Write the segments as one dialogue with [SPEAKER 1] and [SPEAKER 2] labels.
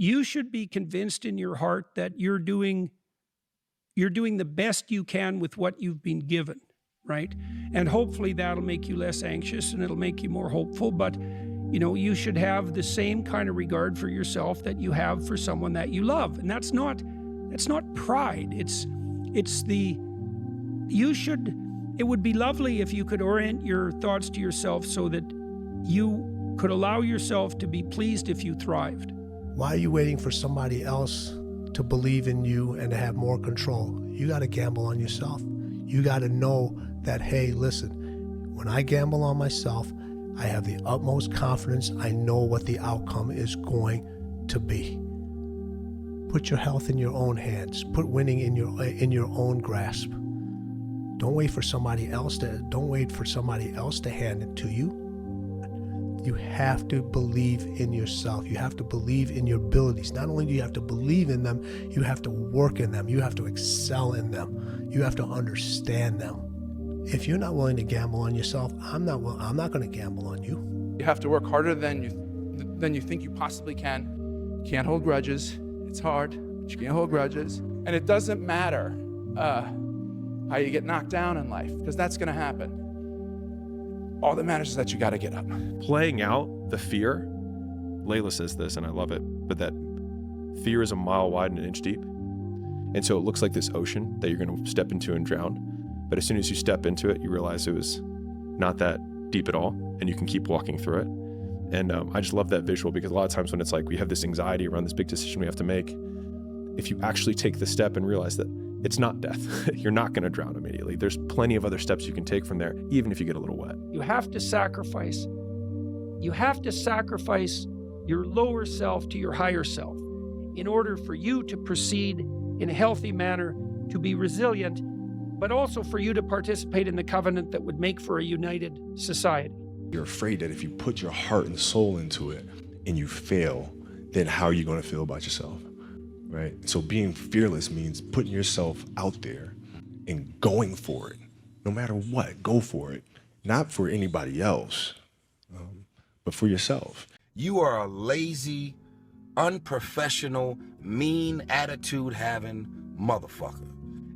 [SPEAKER 1] You should be convinced in your heart that you're doing the best you can with what you've been given, right? And hopefully that'll make you less anxious and it'll make you more hopeful. But, you know, you should have the same kind of regard for yourself that you have for someone that you love. And that's not pride. It would be lovely if you could orient your thoughts to yourself so that you could allow yourself to be pleased if you thrived.
[SPEAKER 2] Why are you waiting for somebody else to believe in you and to have more control? You got to gamble on yourself. You got to know that, hey, listen, when I gamble on myself, I have the utmost confidence. I know what the outcome is going to be. Put your health in your own hands. Put winning in your own grasp. Don't wait for somebody else to hand it to you. You have to believe in yourself. You have to believe in your abilities. Not only do you have to believe in them, you have to work in them. You have to excel in them. You have to understand them. If you're not willing to gamble on yourself, I'm not going to gamble on you.
[SPEAKER 3] You have to work harder than you think you possibly can. You can't hold grudges. It's hard, but you can't hold grudges. And it doesn't matter how you get knocked down in life, because that's going to happen. All that matters is that you got to get up.
[SPEAKER 4] Playing out the fear, Layla says this, and I love it, but that fear is a mile wide and an inch deep. And so it looks like this ocean that you're going to step into and drown. But as soon as you step into it, you realize it was not that deep at all, and you can keep walking through it. And I just love that visual, because a lot of times when it's like we have this anxiety around this big decision we have to make, if you actually take the step and realize that it's not death, you're not going to drown immediately. There's plenty of other steps you can take from there, even if you get a little wet.
[SPEAKER 1] You have to sacrifice. You have to sacrifice your lower self to your higher self in order for you to proceed in a healthy manner, to be resilient, but also for you to participate in the covenant that would make for a united society.
[SPEAKER 5] You're afraid that if you put your heart and soul into it and you fail, then how are you going to feel about yourself? Right? So being fearless means putting yourself out there and going for it. No matter what, go for it. Not for anybody else, but for yourself.
[SPEAKER 6] You are a lazy, unprofessional, mean attitude having motherfucker.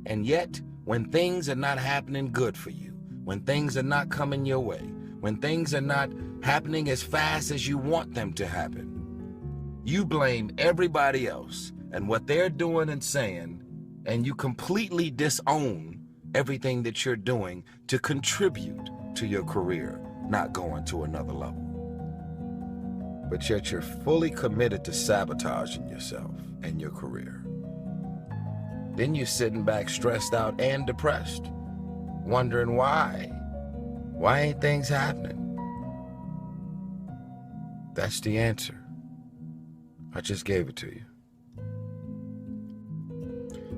[SPEAKER 6] And yet, when things are not happening good for you, when things are not coming your way, when things are not happening as fast as you want them to happen, you blame everybody else and what they're doing and saying, and you completely disown everything that you're doing to contribute to your career not going to another level. But yet you're fully committed to sabotaging yourself and your career. Then you're sitting back stressed out and depressed, wondering why. Why ain't things happening? That's the answer. I just gave it to you.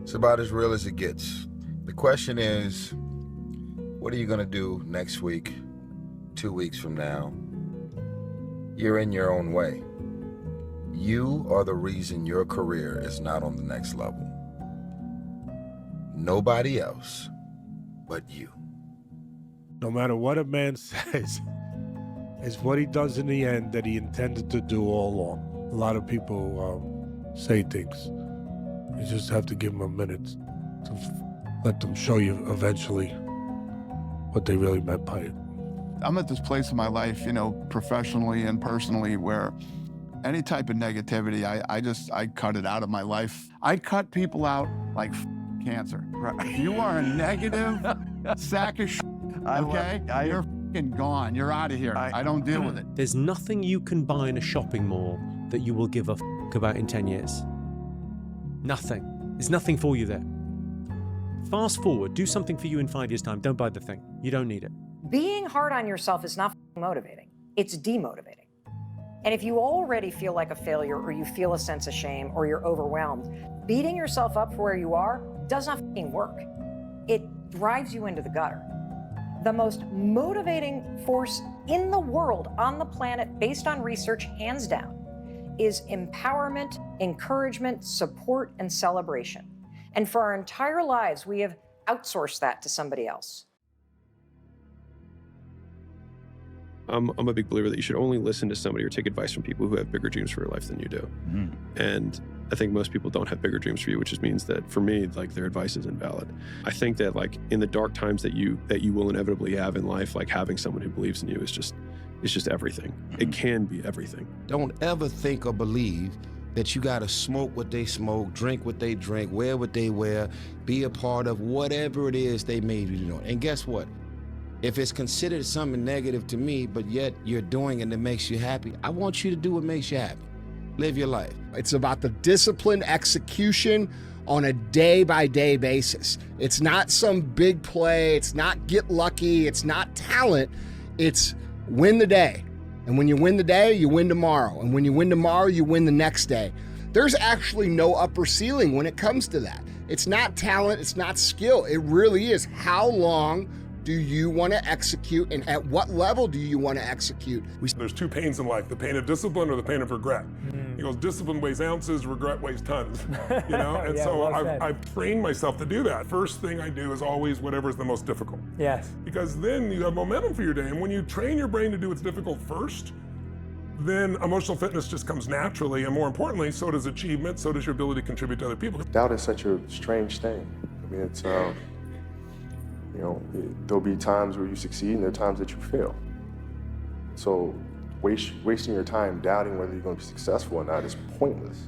[SPEAKER 6] It's about as real as it gets. The question is, what are you gonna do next week, 2 weeks from now? You're in your own way. You are the reason your career is not on the next level. Nobody else but you.
[SPEAKER 2] No matter what a man says, it's what he does in the end that he intended to do all along. A lot of people say things. You just have to give them a minute to let them show you eventually what they really meant by it.
[SPEAKER 7] I'm at this place in my life, professionally and personally, where any type of negativity, I cut it out of my life. I cut people out like cancer. Right. If you are a negative sack of shit, okay, you're f***ing gone. You're out of here. I don't deal with it.
[SPEAKER 8] There's nothing you can buy in a shopping mall that you will give a f*** about in 10 years. Nothing. There's nothing for you there. Fast forward, do something for you in 5 years' time. Don't buy the thing. You don't need it.
[SPEAKER 9] Being hard on yourself is not motivating. It's demotivating. And if you already feel like a failure, or you feel a sense of shame, or you're overwhelmed, beating yourself up for where you are does not work. It drives you into the gutter. The most motivating force in the world, on the planet, based on research, hands down, is empowerment, encouragement, support, and celebration. And for our entire lives, we have outsourced that to somebody else.
[SPEAKER 4] I'm a big believer that you should only listen to somebody or take advice from people who have bigger dreams for your life than you do. And I think most people don't have bigger dreams for you, which just means that for me, like, their advice is invalid. I think that, like, in the dark times that you will inevitably have in life, like, having someone who believes in you is just everything. It can be everything.
[SPEAKER 6] Don't ever think or believe that you gotta smoke what they smoke, drink what they drink, wear what they wear, be a part of whatever it is they made you do. And guess what? If it's considered something negative to me, but yet you're doing it that makes you happy, I want you to do what makes you happy. Live your life.
[SPEAKER 10] It's about the disciplined execution on a day-by-day basis. It's not some big play. It's not get lucky. It's not talent. It's win the day. And when you win the day, you win tomorrow. And when you win tomorrow, you win the next day. There's actually no upper ceiling when it comes to that. It's not talent. It's not skill. It really is how long do you want to execute, and at what level do you want to execute?
[SPEAKER 11] There's two pains in life, the pain of discipline or the pain of regret. He goes, discipline weighs ounces, regret weighs tons, you know? And so I've trained myself to do that. First thing I do is always whatever's the most difficult.
[SPEAKER 12] Yes.
[SPEAKER 11] Because then you have momentum for your day, and when you train your brain to do what's difficult first, then emotional fitness just comes naturally, and more importantly, so does achievement, so does your ability to contribute to other people.
[SPEAKER 5] Doubt is such a strange thing. I mean, it's, you know, there'll be times where you succeed and there are times that you fail. So wasting your time doubting whether you're going to be successful or not is pointless.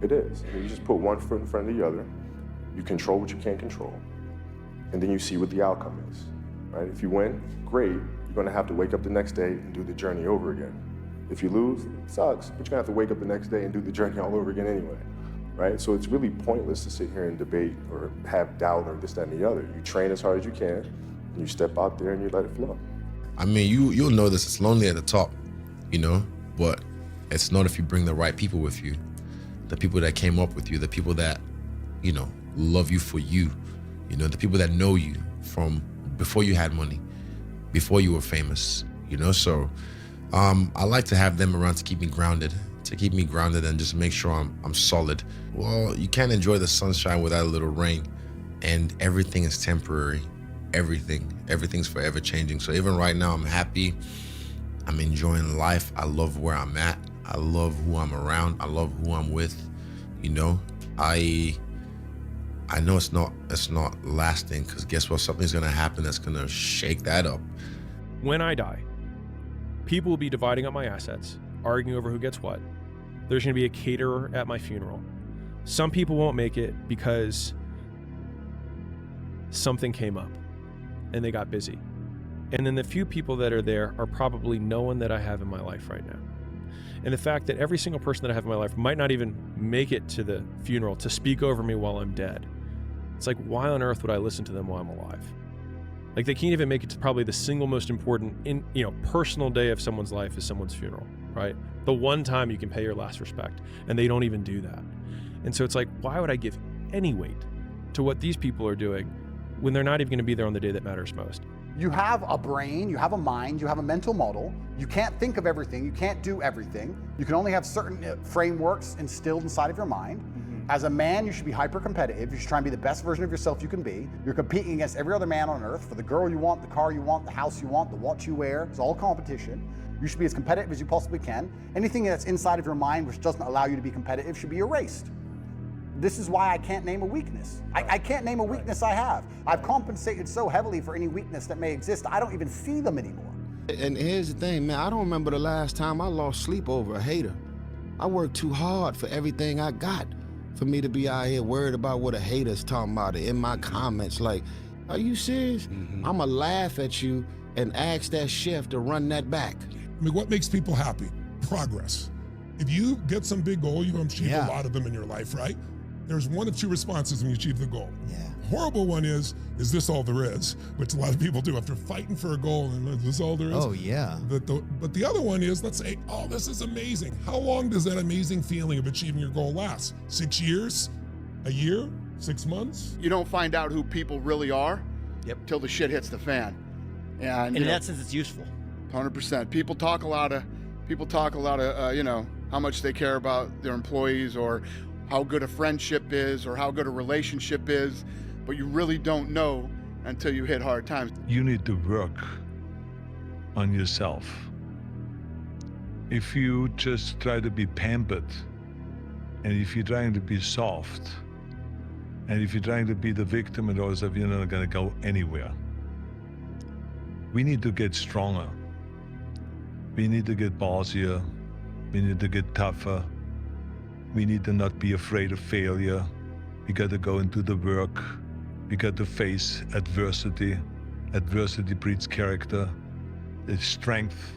[SPEAKER 5] It is. I mean, you just put one foot in front of the other, you control what you can't control, and then you see what the outcome is, right? If you win, great. You're going to have to wake up the next day and do the journey over again. If you lose, it sucks, but you're going to have to wake up the next day and do the journey all over again anyway. Right? So it's really pointless to sit here and debate or have doubt or this, that, and the other. You train as hard as you can, and you step out there and you let it flow.
[SPEAKER 13] I mean, you'll know this, it's lonely at the top, you know, but it's not if you bring the right people with you, the people that came up with you, the people that, you know, love you for you, you know, the people that know you from before you had money, before you were famous, you know, so I like to have them around to keep me grounded and just make sure I'm solid. Well, you can't enjoy the sunshine without a little rain, and everything is temporary. Everything's forever changing. So even right now, I'm happy. I'm enjoying life. I love where I'm at. I love who I'm around. I love who I'm with. You know, I know it's not lasting, because guess what? Something's gonna happen that's gonna shake that up.
[SPEAKER 4] When I die, people will be dividing up my assets, arguing over who gets what. There's going to be a caterer at my funeral. Some people won't make it because something came up and they got busy. And then the few people that are there are probably no one that I have in my life right now. And the fact that every single person that I have in my life might not even make it to the funeral to speak over me while I'm dead. It's like, why on earth would I listen to them while I'm alive? Like, they can't even make it to probably the single most important personal day of someone's life is someone's funeral, right? The one time you can pay your last respect, and they don't even do that. And so it's like, why would I give any weight to what these people are doing when they're not even gonna be there on the day that matters most?
[SPEAKER 12] You have a brain, you have a mind, you have a mental model. You can't think of everything, you can't do everything. You can only have certain frameworks instilled inside of your mind. As a man, you should be hyper-competitive. You should try and be the best version of yourself you can be. You're competing against every other man on earth for the girl you want, the car you want, the house you want, the watch you wear. It's all competition. You should be as competitive as you possibly can. Anything that's inside of your mind which doesn't allow you to be competitive should be erased. This is why I can't name a weakness. I can't name a weakness I have. I've compensated so heavily for any weakness that may exist, I don't even see them anymore.
[SPEAKER 6] And here's the thing, man, I don't remember the last time I lost sleep over a hater. I worked too hard for everything I got for me to be out here worried about what a hater's talking about in my comments. Like, are you serious? I'ma laugh at you and ask that chef to run that back.
[SPEAKER 11] I mean, what makes people happy? Progress. If you get some big goal, you're gonna achieve a lot of them in your life, right? There's one of two responses when you achieve the goal. Horrible one is this all there is? Which a lot of people do after fighting for a goal, and is this all there is?
[SPEAKER 14] Oh, yeah.
[SPEAKER 11] But the other one is, let's say, oh, this is amazing. How long does that amazing feeling of achieving your goal last? 6 years? A year? 6 months?
[SPEAKER 10] You don't find out who people really are till the shit hits the fan. And
[SPEAKER 14] in that sense, it's useful.
[SPEAKER 10] 100%. People talk a lot of, how much they care about their employees or how good a friendship is or how good a relationship is, but you really don't know until you hit hard times.
[SPEAKER 15] You need to work
[SPEAKER 14] on yourself. If you just try to be pampered, and if you're trying to be soft, and if you're trying to be the victim and all stuff, you're not gonna go anywhere. We need to get stronger. We need to get ballsier. We need to get tougher. We need to not be afraid of failure. We got to go into the work. We got to face adversity. Adversity breeds character. It's strength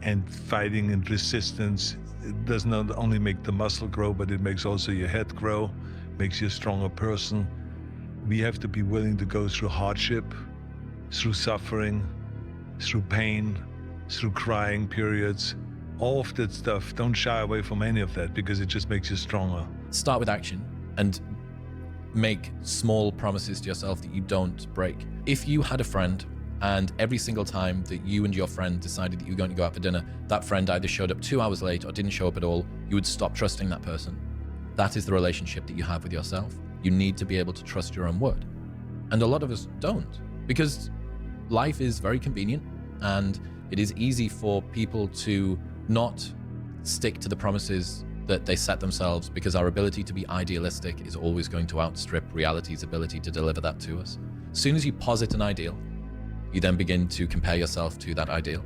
[SPEAKER 14] and fighting and resistance. It does not only make the muscle grow, but it makes also your head grow, makes you a stronger person. We have to be willing to go through hardship, through suffering, through pain, through crying periods. All of that stuff, don't shy away from any of that because it just makes you stronger.
[SPEAKER 15] Start with action and make small promises to yourself that you don't break. If you had a friend and every single time that you and your friend decided that you were going to go out for dinner, that friend either showed up 2 hours late or didn't show up at all, you would stop trusting that person. That is the relationship that you have with yourself. You need to be able to trust your own word. And a lot of us don't, because life is very convenient and it is easy for people to not stick to the promises that they set themselves, because our ability to be idealistic is always going to outstrip reality's ability to deliver that to us. As soon as you posit an ideal, you then begin to compare yourself to that ideal.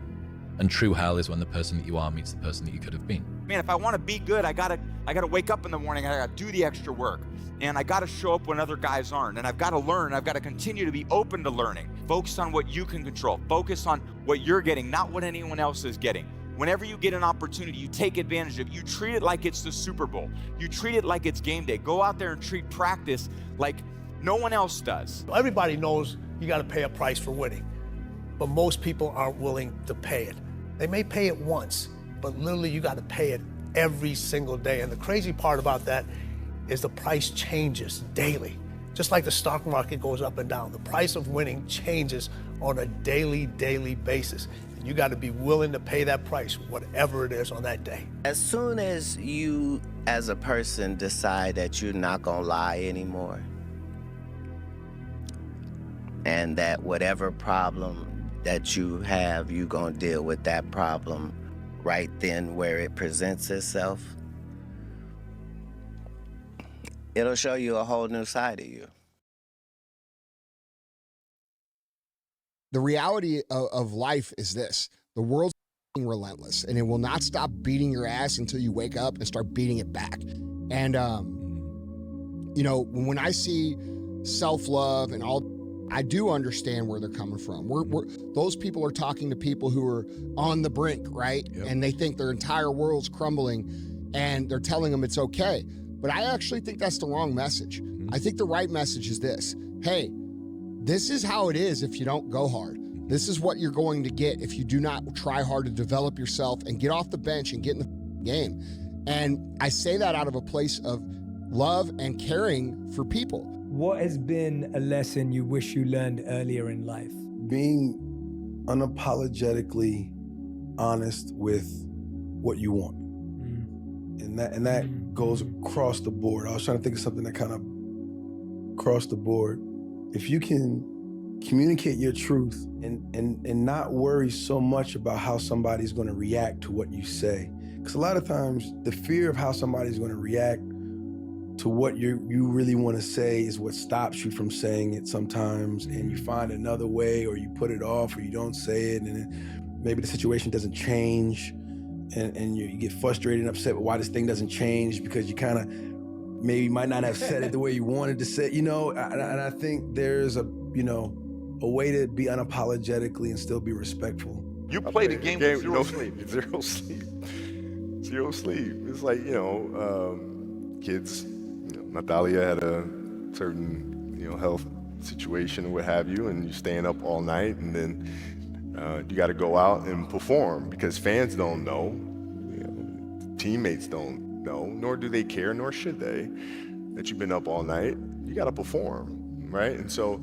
[SPEAKER 15] And true hell is when the person that you are meets the person that you could have been.
[SPEAKER 16] Man, if I want to be good, I gotta wake up in the morning, I gotta do the extra work. And I gotta show up when other guys aren't. And I've gotta learn, I've gotta continue to be open to learning. Focus on what you can control. Focus on what you're getting, not what anyone else is getting. Whenever you get an opportunity, you take advantage of it. You treat it like it's the Super Bowl. You treat it like it's game day. Go out there and treat practice like no one else does.
[SPEAKER 2] Everybody knows you got to pay a price for winning, but most people aren't willing to pay it. They may pay it once, but literally you got to pay it every single day. And the crazy part about that is the price changes daily. Just like the stock market goes up and down, the price of winning changes on a daily basis. You got to be willing to pay that price, whatever it is on that day.
[SPEAKER 17] As soon as you, as a person, decide that you're not going to lie anymore, and that whatever problem that you have, you're going to deal with that problem right then where it presents itself, it'll show you a whole new side of you.
[SPEAKER 10] The reality of life is this: the world's relentless, and it will not stop beating your ass until you wake up and start beating it back. And you know, when I see self-love and all, I do understand where they're coming from. Those people are talking to people who are on the brink, right? Yep. And they think their entire world's crumbling, and they're telling them it's okay. But I actually think that's the wrong message. Mm-hmm. I think the right message is this: hey, this is how it is if you don't go hard. This is what you're going to get if you do not try hard to develop yourself and get off the bench and get in the game. And I say that out of a place of love and caring for people.
[SPEAKER 18] What has been a lesson you wish you learned earlier in life?
[SPEAKER 19] Being unapologetically honest with what you want. And that goes across the board. I was trying to think of something that kind of crossed the board. If you can communicate your truth and not worry so much about how somebody's going to react to what you say. Because a lot of times the fear of how somebody's going to react to what you really want to say is what stops you from saying it sometimes, and you find another way, or you put it off, or you don't say it, and then maybe the situation doesn't change, and you get frustrated and upset with why this thing doesn't change, because you kind of maybe might not have said it the way you wanted to say it, and I think there's a way to be unapologetically and still be respectful.
[SPEAKER 20] You play the game with zero sleep. Zero sleep. Zero sleep. It's like, kids, Natalia had a certain, health situation or what have you, and you're staying up all night, and then you got to go out and perform because fans don't know, teammates don't know, nor do they care, nor should they, that you've been up all night. You got to perform, right? And so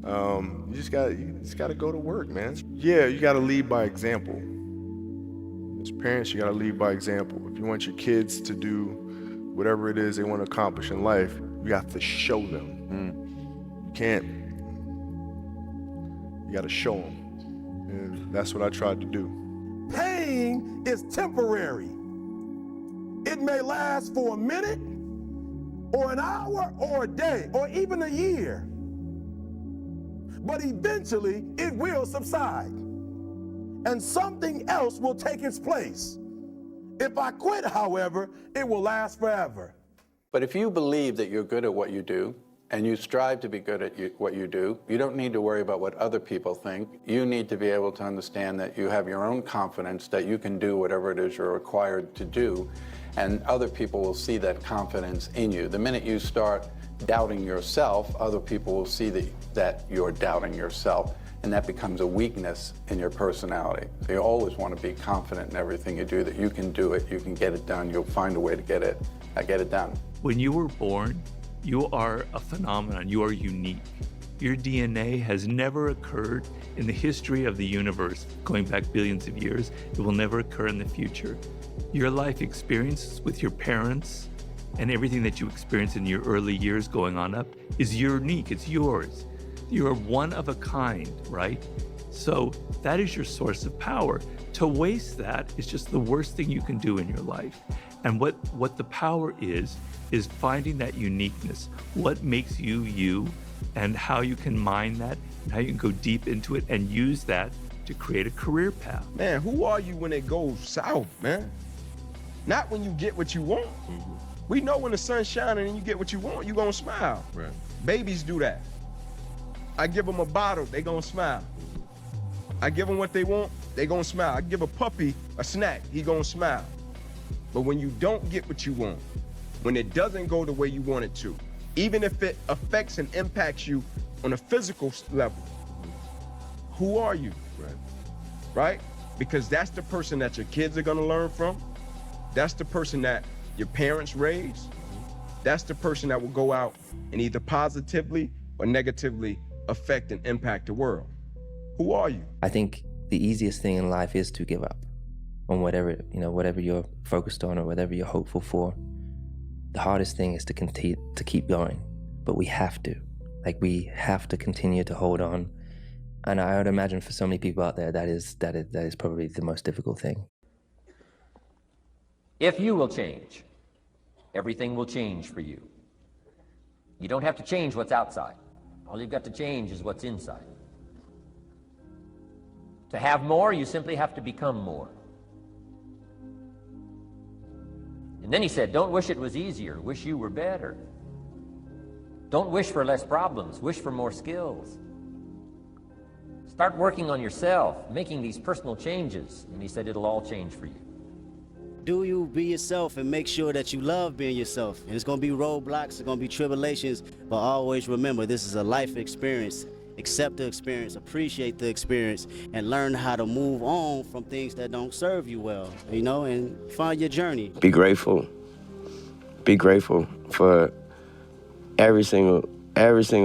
[SPEAKER 20] you just got to go to work, man. Yeah, you got to lead by example. As parents, you got to lead by example. If you want your kids to do whatever it is they want to accomplish in life, you have to show them. You can't. You got to show them. And that's what I tried to do.
[SPEAKER 21] Pain is temporary. It may last for a minute, or an hour, or a day, or even a year. But eventually, it will subside, and something else will take its place. If I quit, however, it will last forever.
[SPEAKER 22] But if you believe that you're good at what you do, and you strive to be good at what you do, you don't need to worry about what other people think. You need to be able to understand that you have your own confidence, that you can do whatever it is you're required to do, and other people will see that confidence in you. The minute you start doubting yourself, other people will see that you're doubting yourself, and that becomes a weakness in your personality. So you always want to be confident in everything you do, that you can do it, you can get it done, you'll find a way to get it done.
[SPEAKER 23] When you were born, you are a phenomenon, you are unique. Your DNA has never occurred in the history of the universe, going back billions of years. It will never occur in the future. Your life experiences with your parents and everything that you experience in your early years going on up is unique, it's yours. You're one of a kind, right? So that is your source of power. To waste that is just the worst thing you can do in your life. And what the power is finding that uniqueness, what makes you you, and how you can mine that, and how you can go deep into it and use that to create a career path.
[SPEAKER 24] Man, who are you when it goes south, man? Not when you get what you want. We know when the sun's shining and you get what you want, you gonna smile.
[SPEAKER 4] Right.
[SPEAKER 24] Babies do that. I give them a bottle, they gonna smile. I give them what they want, they gonna smile. I give a puppy a snack, he gonna smile. But when you don't get what you want, when it doesn't go the way you want it to, even if it affects and impacts you on a physical level, who are you? Right? Because that's the person that your kids are gonna learn from. That's the person that your parents raised. That's the person that will go out and either positively or negatively affect and impact the world. Who are you?
[SPEAKER 25] I think the easiest thing in life is to give up on whatever you're focused on or whatever you're hopeful for. The hardest thing is to continue to keep going, but we have to. We have to continue to hold on. And I would imagine for so many people out there, that is probably the most difficult thing.
[SPEAKER 26] If you will change, everything will change for you. You don't have to change what's outside. All you've got to change is what's inside. To have more, you simply have to become more. And then he said, don't wish it was easier, wish you were better. Don't wish for less problems, wish for more skills. Start working on yourself, making these personal changes, and he said it'll all change for you.
[SPEAKER 27] Do you be yourself and make sure that you love being yourself. And it's gonna be roadblocks, it's gonna be tribulations, but always remember this is a life experience. Accept the experience, appreciate the experience, and learn how to move on from things that don't serve you well, and find your journey.
[SPEAKER 28] Be grateful. Be grateful for every single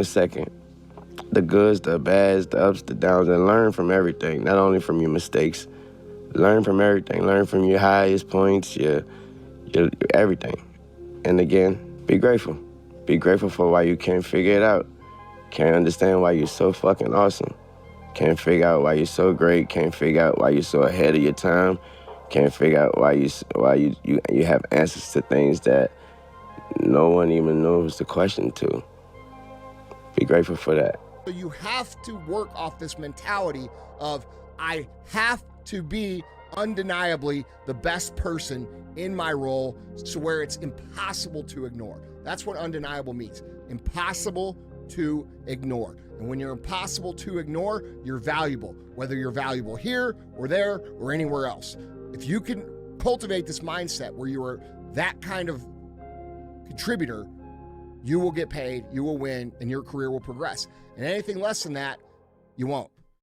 [SPEAKER 28] second. The goods, the bads, the ups, the downs, and learn from everything, not only from your mistakes. Learn from everything. Learn from your highest points, your everything. And again, be grateful. Be grateful for why you can't figure it out. Can't understand why you're so fucking awesome. Can't figure out why you're so great. Can't figure out why you're so ahead of your time. Can't figure out why you have answers to things that no one even knows the question to. Be grateful for that.
[SPEAKER 10] So you have to work off this mentality of, I have to be undeniably the best person in my role, to where it's impossible to ignore. That's what undeniable means. Impossible to ignore. And when you're impossible to ignore, you're valuable, whether you're valuable here or there or anywhere else. If you can cultivate this mindset where you are that kind of contributor, you will get paid, you will win, and your career will progress. And anything less than that, you won't.